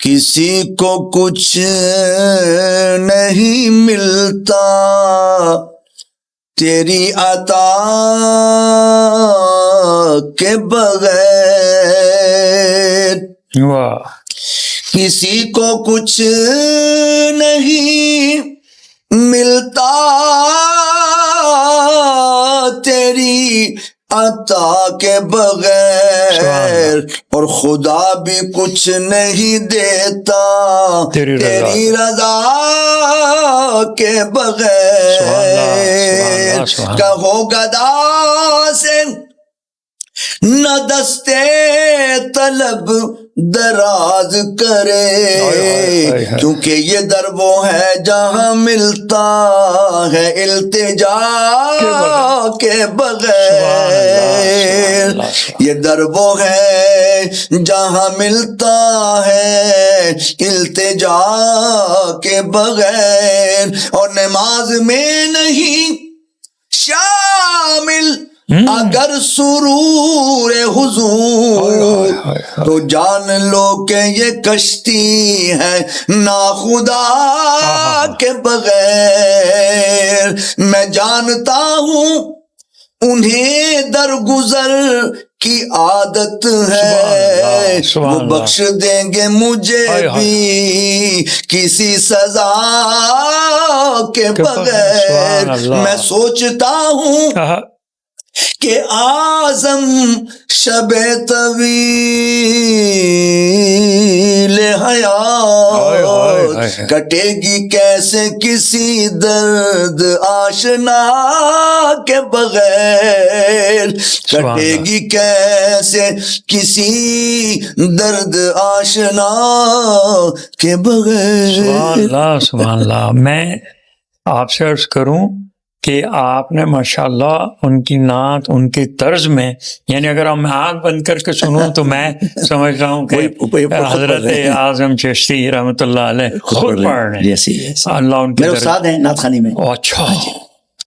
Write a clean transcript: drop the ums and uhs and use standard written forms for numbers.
کسی کو کچھ نہیں ملتا تیری عطا کے بغیر، واہ، کسی کو کچھ نہیں ملتا تیری عطا کے بغیر، اور خدا بھی کچھ نہیں دیتا تیری رضا کے بغیر۔ کہو گدا سے نہ دستے طلب دراز کرے، کیونکہ یہ در وہ ہے جہاں ملتا ہے التجا کے بغیر، یہ در وہ ہے جہاں ملتا ہے التجا کے بغیر، اور نماز میں نہیں شامل اگر سرور حضور، تو جان لو کہ یہ کشتی ہے ناخدا کے بغیر۔ میں جانتا ہوں انہیں درگزر کی عادت ہے، وہ بخش دیں گے مجھے بھی کسی سزا کے بغیر۔ میں سوچتا ہوں کہ اعظم شب طویل حیات کٹے گی کیسے کسی درد آشنا کے بغیر، کٹے گی کیسے کسی درد آشنا کے بغیر۔ سبحان اللہ، سبحان اللہ۔ میں آپ سے عرض کروں کہ آپ نے ماشاءاللہ ان کی نعت، ان کی طرز میں، یعنی اگر ہم آنکھ بند کر کے سنوں تو میں سمجھ رہا ہوں کہ حضرت اعظم چشتی رحمۃ اللہ علیہ خود پڑھ رہے ہیں۔ اللہ ان کے میرے استاد ہیں نعت خوانی میں۔ اچھا،